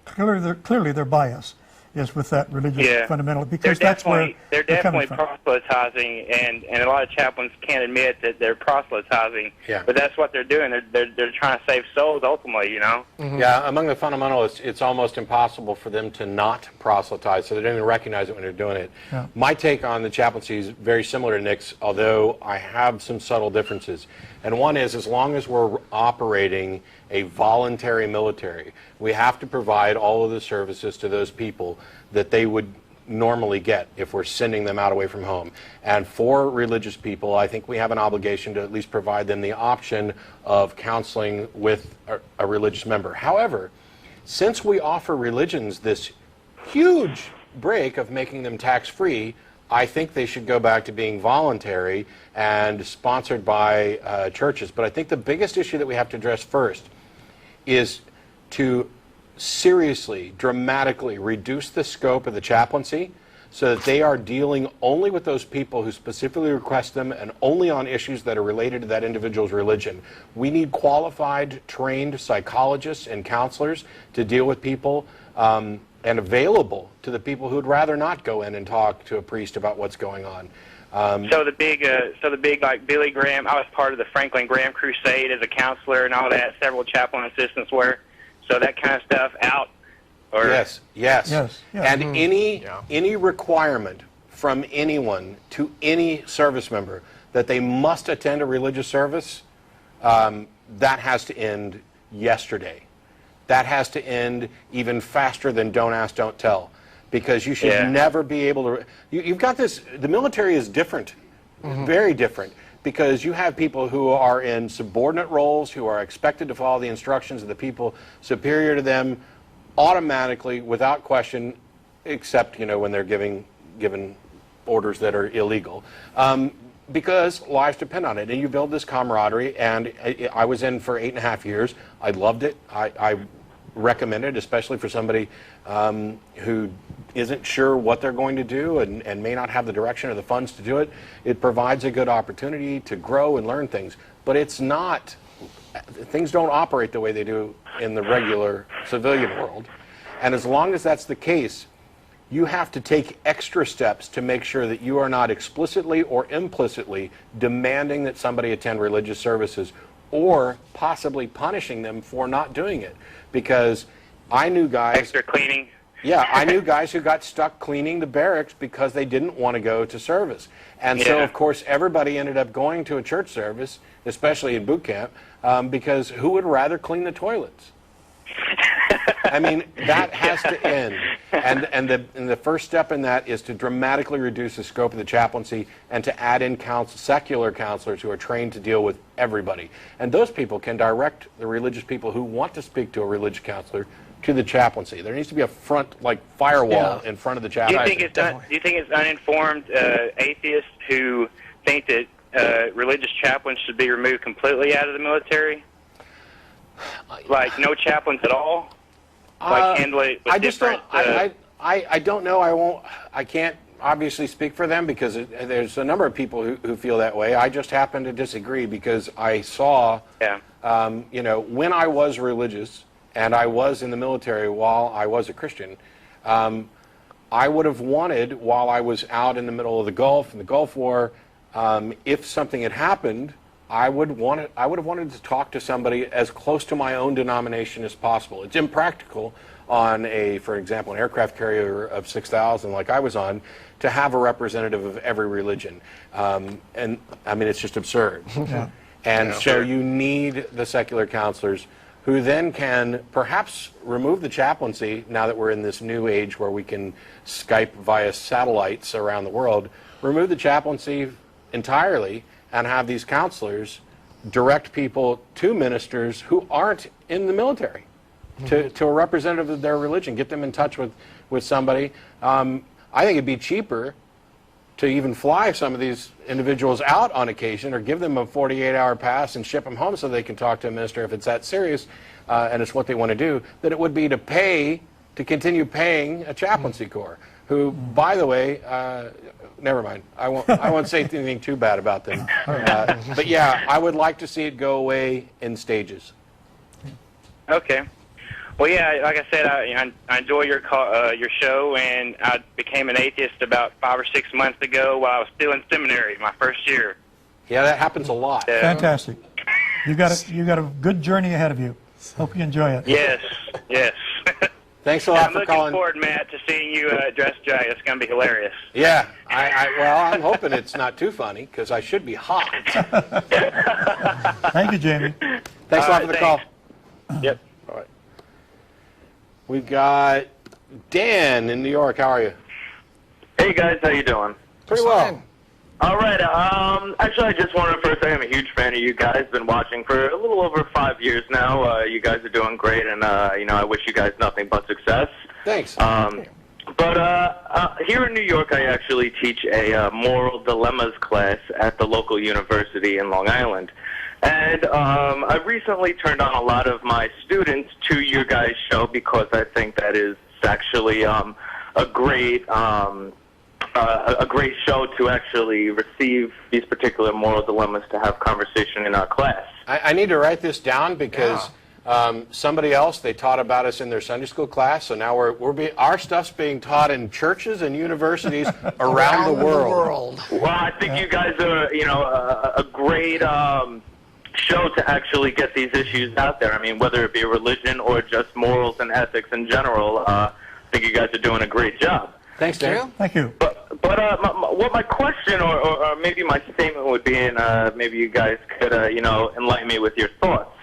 clearly their bias is with that religious fundamental, because that's where they're definitely proselytizing, and a lot of chaplains can't admit that they're proselytizing. Yeah. But that's what they're doing. They're trying to save souls ultimately, you know. Mm-hmm. Yeah, among the fundamentalists, it's almost impossible for them to not proselytize, so they don't even recognize it when they're doing it. Yeah. My take on the chaplaincy is very similar to Nick's, although I have some subtle differences. And one is, as long as we're operating a voluntary military, we have to provide all of the services to those people that they would normally get if we're sending them out away from home. And for religious people, I think we have an obligation to at least provide them the option of counseling with a religious member. However, since we offer religions this huge break of making them tax-free, I think they should go back to being voluntary and sponsored by churches. But I think the biggest issue that we have to address first is to seriously, dramatically reduce the scope of the chaplaincy so that they are dealing only with those people who specifically request them and only on issues that are related to that individual's religion. We need qualified, trained psychologists and counselors to deal with people and available to the people who would rather not go in and talk to a priest about what's going on. So the big like Billy Graham, I was part of the Franklin Graham Crusade as a counselor and all that. Several chaplain assistants were. So that kind of stuff out. Or Yes. And any requirement from anyone to any service member that they must attend a religious service, that has to end yesterday. That has to end even faster than don't ask, don't tell. Because you should never be able to... You've got this... The military is different, very different, because you have people who are in subordinate roles, who are expected to follow the instructions of the people superior to them automatically, without question, except, you know, when they're given orders that are illegal. Because lives depend on it, and you build this camaraderie, and I was in for 8.5 years. I loved it. I recommend it, especially for somebody who isn't sure what they're going to do and may not have the direction or the funds to do it. It provides a good opportunity to grow and learn things, but it's not, things don't operate the way they do in the regular civilian world. And as long as that's the case, you have to take extra steps to make sure that you are not explicitly or implicitly demanding that somebody attend religious services or possibly punishing them for not doing it. Because I knew guys... Extra cleaning. Yeah, I knew guys who got stuck cleaning the barracks because they didn't want to go to service. And so, of course, everybody ended up going to a church service, especially in boot camp, because who would rather clean the toilets? I mean, that has to end. And the first step in that is to dramatically reduce the scope of the chaplaincy and to add in secular counselors who are trained to deal with everybody. And those people can direct the religious people who want to speak to a religious counselor to the chaplaincy. There needs to be a front, like, firewall in front of the chaplaincy. Do you think it's uninformed atheists who think that religious chaplains should be removed completely out of the military? Like, no chaplains at all? like handle it with I just don't. different? I don't know. I can't obviously speak for them because there's a number of people who feel that way. I just happen to disagree because I saw, you know, when I was religious and I was in the military while I was a Christian, I would have wanted, while I was out in the middle of the Gulf, in the Gulf War, if something had happened, I would have wanted to talk to somebody as close to my own denomination as possible. It's impractical on for example, an aircraft carrier of 6,000 like I was on, to have a representative of every religion. And I mean, it's just absurd. Yeah. And so you need the secular counselors who then can perhaps remove the chaplaincy, now that we're in this new age where we can Skype via satellites around the world, remove the chaplaincy entirely and have these counselors direct people to ministers who aren't in the military, to a representative of their religion, get them in touch with somebody. I think it'd be cheaper to even fly some of these individuals out on occasion or give them a 48-hour pass and ship them home so they can talk to a minister if it's that serious and it's what they want to do, than it would be to continue paying a chaplaincy corps, who, by the way, never mind. I won't say anything too bad about them. But yeah, I would like to see it go away in stages. Okay. Well, yeah, like I said, I enjoy your show, and I became an atheist about 5 or 6 months ago while I was still in seminary, my first year. Yeah, that happens a lot. Fantastic. You got a good journey ahead of you. Hope you enjoy it. Yes, yes. Thanks a lot for calling. I'm looking forward, Matt, to seeing you dress drag. It's going to be hilarious. Yeah, well, I'm hoping it's not too funny because I should be hot. Thank you, Jamie. Thanks a lot for the call. Yep. All right. We've got Dan in New York. How are you? Hey guys, how you doing? Pretty well. All right. Actually, I just wanted to first say I'm a huge fan of you guys. Been watching for a little over 5 years now. You guys are doing great, and you know, I wish you guys nothing but success. Thanks. But here in New York, I actually teach a moral dilemmas class at the local university in Long Island. And I've recently turned on a lot of my students to your guys' show because I think that is actually a great show to actually receive these particular moral dilemmas, to have conversation in our class. I need to write this down because somebody else, they taught about us in their Sunday school class, so now our stuff's being taught in churches and universities around the world. Well, I think you guys are, you know, a great show to actually get these issues out there. I mean, whether it be religion or just morals and ethics in general, I think you guys are doing a great job. Thanks, Dan. Thank you. But what my question or maybe my statement would be, and maybe you guys could, you know, enlighten me with your thoughts.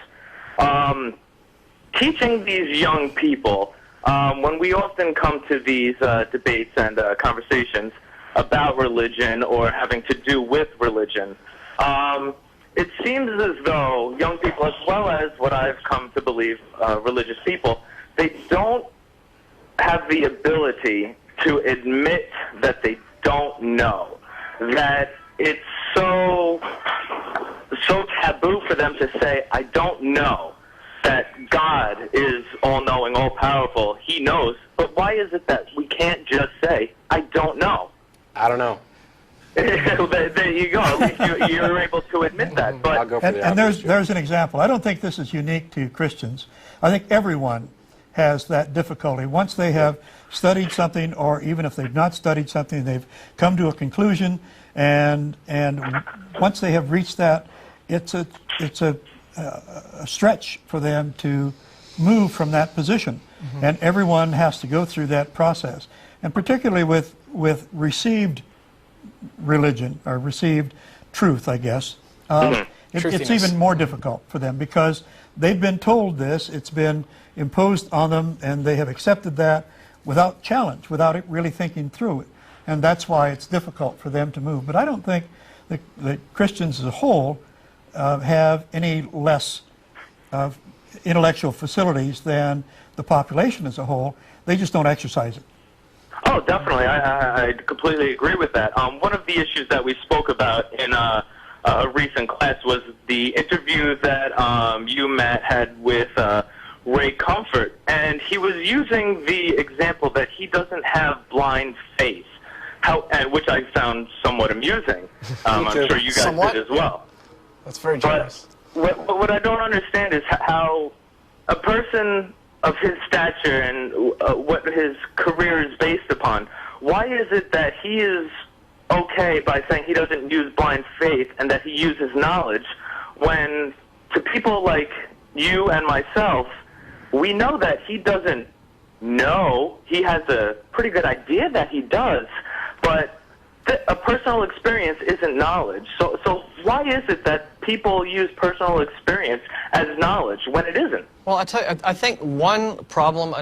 Teaching these young people, when we often come to these debates and conversations about religion or having to do with religion, it seems as though young people, as well as what I've come to believe, religious people, they don't have the ability to admit that they don't know, that it's so taboo for them to say, I don't know, that God is all-knowing, all-powerful. He knows. But why is it that we can't just say, I don't know? I don't know. There you go. At least you're able to admit that. But I'll go for And there's an example. I don't think this is unique to Christians. I think everyone has that difficulty. Once they have studied something, or even if they've not studied something, they've come to a conclusion, and once they have reached that, it's a stretch for them to move from that position. And everyone has to go through that process. And particularly with received religion, or received truth, I guess, it's even more difficult for them because they've been told this, it's been imposed on them, and they have accepted that without challenge, without it really thinking through it. And that's why it's difficult for them to move. But I don't think that Christians as a whole have any less intellectual facilities than the population as a whole. They just don't exercise it. Oh, definitely. I completely agree with that. One of the issues that we spoke about in a recent class was the interview that you, Matt, had with Ray Comfort, and he was using the example that he doesn't have blind faith, which I found somewhat amusing. I'm sure you guys did as well. That's very generous. But what I don't understand is how a person of his stature and what his career is based upon, why is it that he is okay by saying he doesn't use blind faith and that he uses knowledge, when to people like you and myself, we know that he doesn't know. He has a pretty good idea that he does, but a personal experience isn't knowledge. So why is it that people use personal experience as knowledge when it isn't? Well, I think one problem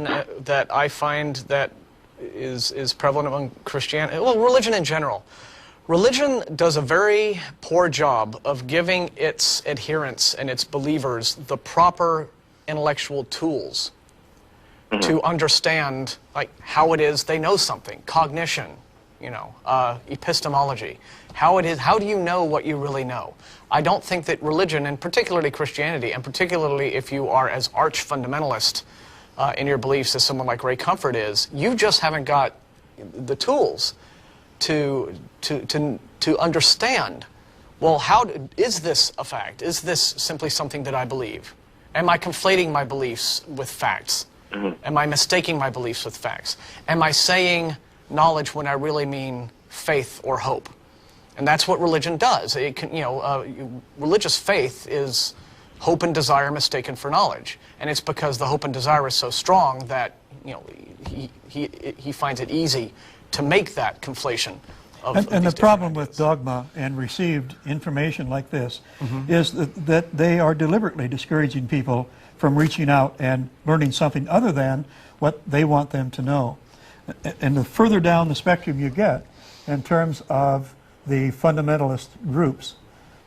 that I find that is prevalent among Christianity, well, religion in general. Religion does a very poor job of giving its adherents and its believers the proper intellectual tools to understand, like, how it is they know something, cognition, epistemology. How do you know what you really know? I don't think that religion, and particularly Christianity, and particularly if you are as arch-fundamentalist in your beliefs as someone like Ray Comfort is, you just haven't got the tools to understand, well, is this a fact? Is this simply something that I believe? Am I conflating my beliefs with facts? Am I mistaking my beliefs with facts? Am I saying knowledge when I really mean faith or hope? And that's what religion does. It can, religious faith is hope and desire mistaken for knowledge, and it's because the hope and desire is so strong that he finds it easy to make that conflation. And the problem with dogma and received information like this is that they are deliberately discouraging people from reaching out and learning something other than what they want them to know. And the further down the spectrum you get in terms of the fundamentalist groups,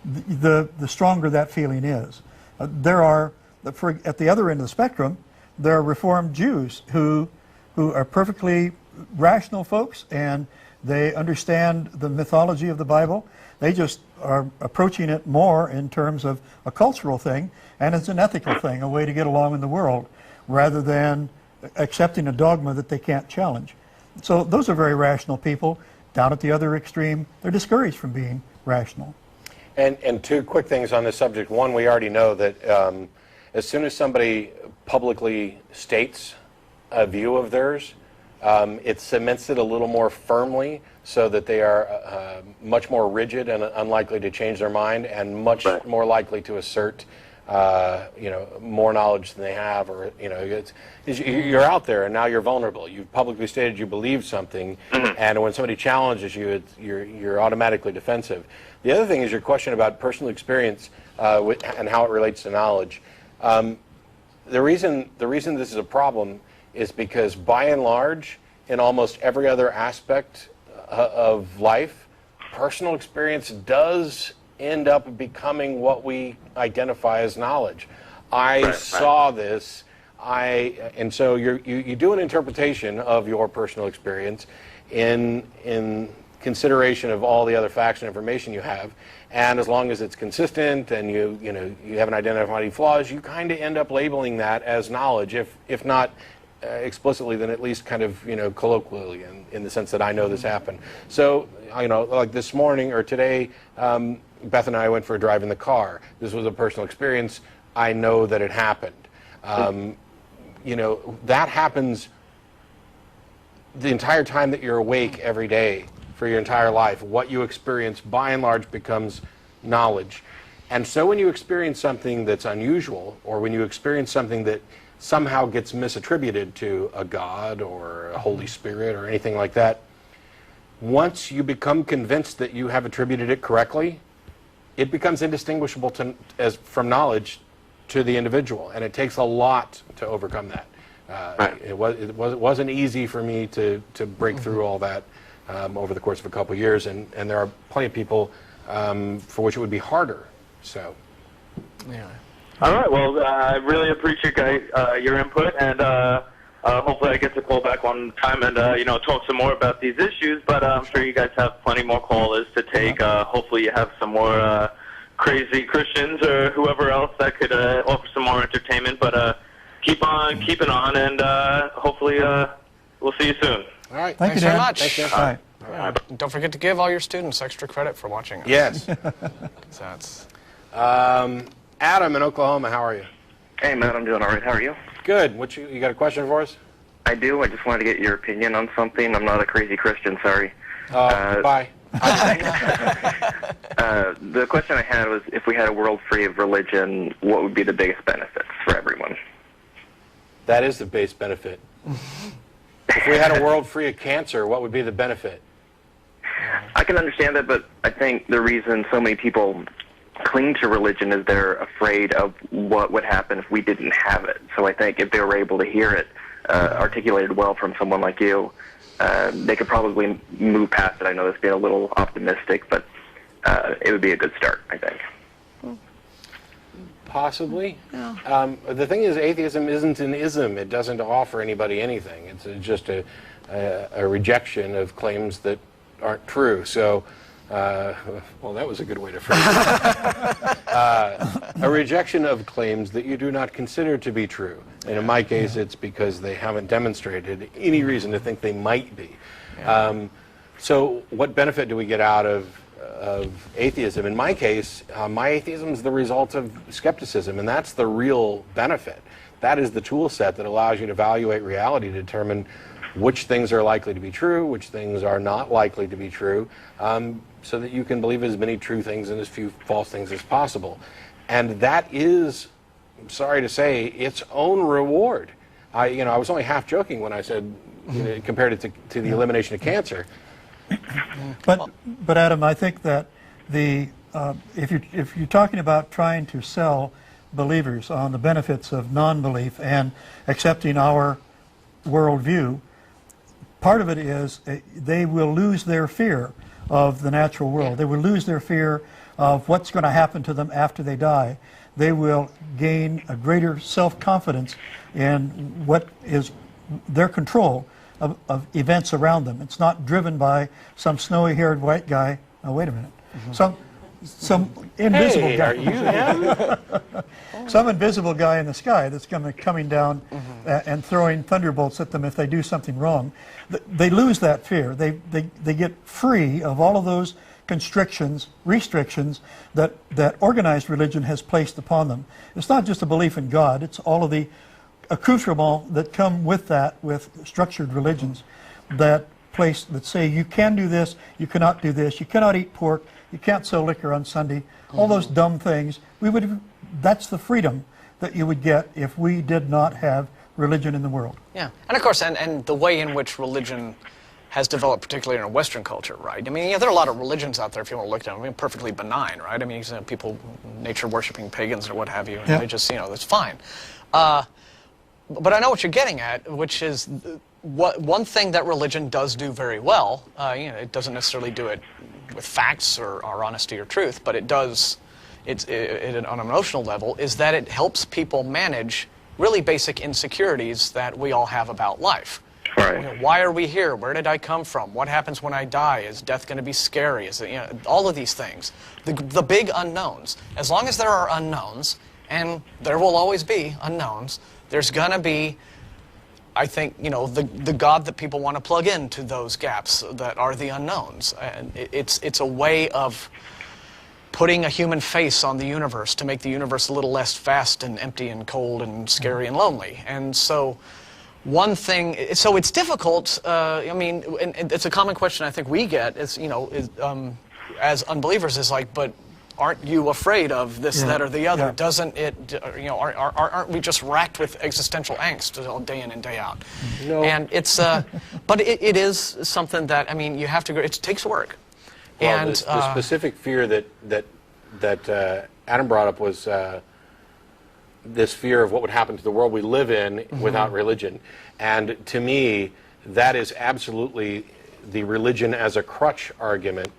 the stronger that feeling is. There are, at the other end of the spectrum, there are Reformed Jews who are perfectly rational folks, and they understand the mythology of the Bible. They just are approaching it more in terms of a cultural thing, and it's an ethical thing, a way to get along in the world, rather than accepting a dogma that they can't challenge. So those are very rational people. Down at the other extreme, they're discouraged from being rational. And two quick things on this subject. One, we already know that as soon as somebody publicly states a view of theirs, it cements it a little more firmly so that they are much more rigid and unlikely to change their mind, and much more likely to assert more knowledge than they have, or you're out there and now you're vulnerable. You've publicly stated you believe something, and when somebody challenges you, you're automatically defensive. The other thing is your question about personal experience and how it relates to knowledge. The reason this is a problem is because, by and large, in almost every other aspect of life, personal experience does end up becoming what we identify as knowledge. I saw this, and so you do an interpretation of your personal experience in consideration of all the other facts and information you have, and as long as it's consistent and you haven't identified any flaws, you kind of end up labeling that as knowledge, if not explicitly, then at least kind of colloquially, in the sense that I know this happened. So like this morning or today, Beth and I went for a drive in the car. This was a personal experience. I know that it happened. That happens the entire time that you're awake every day for your entire life. What you experience, by and large, becomes knowledge. And so when you experience something that's unusual, or when you experience something that somehow gets misattributed to a God or a Holy Spirit or anything like that, once you become convinced that you have attributed it correctly, it becomes indistinguishable from knowledge to the individual, and it takes a lot to overcome that. It wasn't easy for me to break through all that over the course of a couple of years, and there are plenty of people for which it would be harder. So, yeah. All right. Well, I really appreciate your input, and hopefully I get to call back one time and talk some more about these issues. But I'm sure you guys have plenty more callers to take. Hopefully you have some more crazy Christians or whoever else that could offer some more entertainment. But keep on keeping on, and hopefully we'll see you soon. All right. Thank you, very Dan. much. Thanks, Dan. Bye. Yeah, don't forget to give all your students extra credit for watching us. Yes. That's Adam in Oklahoma, how are you? Hey, Matt, I'm doing all right. How are you? Good. You got a question for us? I do. I just wanted to get your opinion on something. I'm not a crazy Christian, sorry. Bye. The question I had was, if we had a world free of religion, what would be the biggest benefits for everyone? That is the base benefit. If we had a world free of cancer, what would be the benefit? I can understand that, but I think the reason so many people cling to religion is they're afraid of what would happen if we didn't have it. So I think if they were able to hear it articulated well from someone like you, they could probably move past it. I know this being a little optimistic, but it would be a good start, I think. Possibly. Yeah. The thing is, atheism isn't an ism. It doesn't offer anybody anything. It's just a rejection of claims that aren't true. So, well, that was a good way to phrase it. A rejection of claims that you do not consider to be true. And in my case, it's because they haven't demonstrated any reason to think they might be. Yeah. So what benefit do we get out of atheism? In my case, my atheism is the result of skepticism, and that's the real benefit. That is the tool set that allows you to evaluate reality, to determine which things are likely to be true, which things are not likely to be true, so that you can believe as many true things and as few false things as possible. And that is, I'm sorry to say, its own reward. I was only half joking when I said, compared it to the elimination of cancer. But Adam, I think that if you're talking about trying to sell believers on the benefits of non-belief and accepting our worldview, part of it is they will lose their fear of the natural world. They will lose their fear of what's going to happen to them after they die. They will gain a greater self-confidence in what is their control of events around them. It's not driven by some snowy-haired white guy. Oh, wait a minute. Some invisible guy. Are you him? Some invisible guy in the sky that's coming down and throwing thunderbolts at them if they do something wrong. They lose that fear. They get free of all of those constrictions, restrictions that organized religion has placed upon them. It's not just a belief in God. It's all of the accoutrements that come with that, with structured religions that say you can do this, you cannot do this, you cannot eat pork, you can't sell liquor on Sunday, all those dumb things. That's the freedom that you would get if we did not have religion in the world. Yeah, and of course, and the way in which religion has developed, particularly in our Western culture, right? I mean, there are a lot of religions out there, if you want to look at them, perfectly benign, right? I mean, people, nature-worshipping pagans or what have you, and they just, that's fine. But I know what you're getting at, which is one thing that religion does do very well. It doesn't necessarily do it with facts or honesty or truth, but it does, on an emotional level, is that it helps people manage really basic insecurities that we all have about life. Right. Why are we here? Where did I come from? What happens when I die? Is death going to be scary? Is it, all of these things, the big unknowns. As long as there are unknowns, and there will always be unknowns, there's going to be, I think, the God that people want to plug into those gaps that are the unknowns. And it's a way of putting a human face on the universe to make the universe a little less vast and empty and cold and scary and lonely. And so one thing, so it's difficult, and it's a common question I think we get is, as unbelievers is like, but aren't you afraid of this, that, or the other? Yeah. Doesn't it, aren't we just racked with existential angst all day in and day out? No. And it's, but it is something that, you have to, it takes work. Well, and the specific fear that Adam brought up was this fear of what would happen to the world we live in without religion. And to me, that is absolutely the religion as a crutch argument.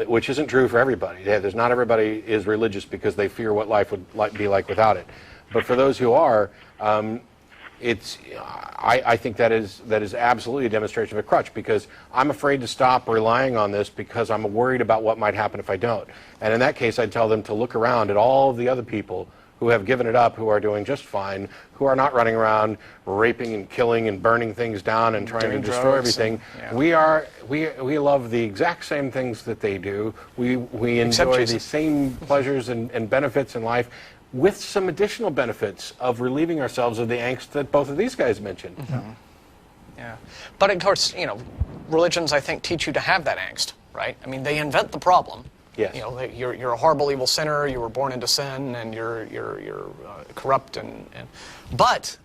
Which isn't true for everybody. There's not everybody is religious because they fear what life would be like without it. But for those who are, I think that is absolutely a demonstration of a crutch, because I'm afraid to stop relying on this because I'm worried about what might happen if I don't. And in that case, I'd tell them to look around at all of the other people who have given it up, who are doing just fine, who are not running around raping and killing and burning things down and trying to destroy everything. We love the exact same things that they do. We enjoy the same pleasures and benefits in life, with some additional benefits of relieving ourselves of the angst that both of these guys mentioned. Yeah, but of course, you know, religions, I think, teach you to have that angst, right? I mean, they invent the problem. Yes. You know, you're a horrible, evil sinner. You were born into sin, and you're corrupt, and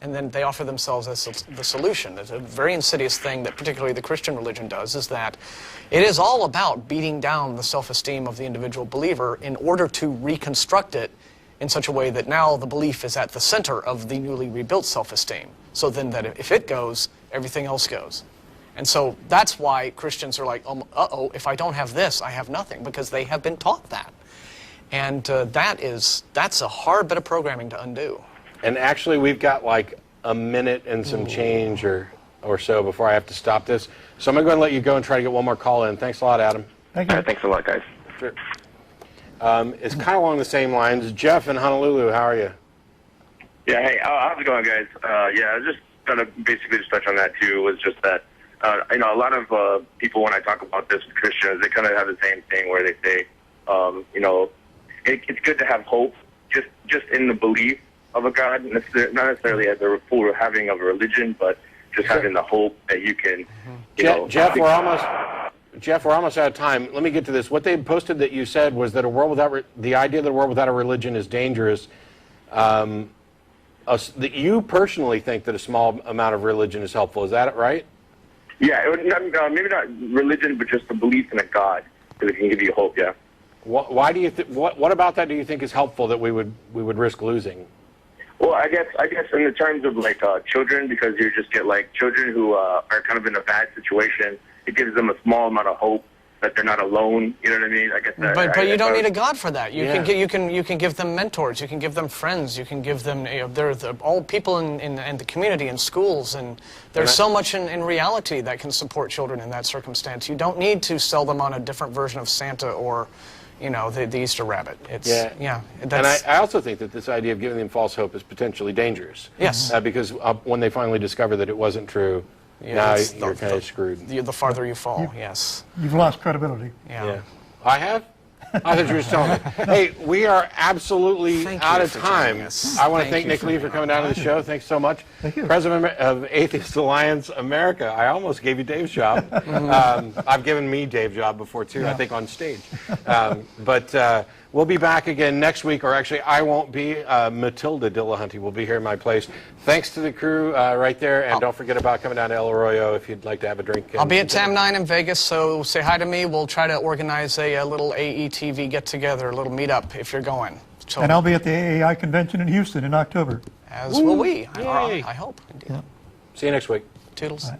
then they offer themselves as the solution. It's a very insidious thing that particularly the Christian religion does, is that it is all about beating down the self-esteem of the individual believer in order to reconstruct it in such a way that now the belief is at the center of the newly rebuilt self-esteem. So then that if it goes, everything else goes. And so that's why Christians are like, uh-oh, if I don't have this, I have nothing, because they have been taught that. And that's a hard bit of programming to undo. And actually, we've got like a minute and some change or so before I have to stop this. So I'm going to go and let you go and try to get one more call in. Thanks a lot, Adam. Thank you. Thanks a lot, guys. Sure. It's kind of along the same lines. Jeff in Honolulu, how are you? Yeah, hey, how's it going, guys? Yeah, I was just going to basically just touch on that, too, was just that, you know, a lot of people, when I talk about this with Christians, they kind of have the same thing where they say, you know, it's good to have hope just in the belief of a God, not necessarily as a full having of a religion, but just having the hope that you can, you know. Jeff, we're almost out of time. Let me get to this. What they posted that you said was that the idea that a world without a religion is dangerous. That you personally think that a small amount of religion is helpful. Is that right? Yeah, maybe not religion, but just the belief in a God, because it can give you hope. Yeah. Why do you what about that do you think is helpful that we would risk losing? Well, I guess in the terms of like children, because you just get like children who are kind of in a bad situation. It gives them a small amount of hope that they're not alone. You know what I mean? I guess. But you don't need a God for that. You can give them mentors. You can give them friends. You can give them all people in the community and schools, and there's so much in reality that can support children in that circumstance. You don't need to sell them on a different version of Santa or, you know, the Easter rabbit. And I also think that this idea of giving them false hope is potentially dangerous. Yes. Because when they finally discover that it wasn't true. Yeah, now you're kind of screwed. The farther you fall, yes. You've lost credibility. Yeah. I have? I thought you were just telling me. Hey, we are absolutely out of time. I want to thank Nick Lee for coming down to the show. Thanks so much. Thank you. President of Atheist Alliance America. I almost gave you Dave's job. I've given me Dave's job before, too, I think on stage. But we'll be back again next week, or actually I won't be. Matilda Dillahunty will be here in my place. Thanks to the crew right there, and don't forget about coming down to El Arroyo if you'd like to have a drink. I'll be at TAM 9 in Vegas, so say hi to me. We'll try to organize a little AETV get-together, a little meet-up if you're going. So, and I'll be at the AAI convention in Houston in October. As will we, I hope. Indeed. See you next week. Toodles. Bye.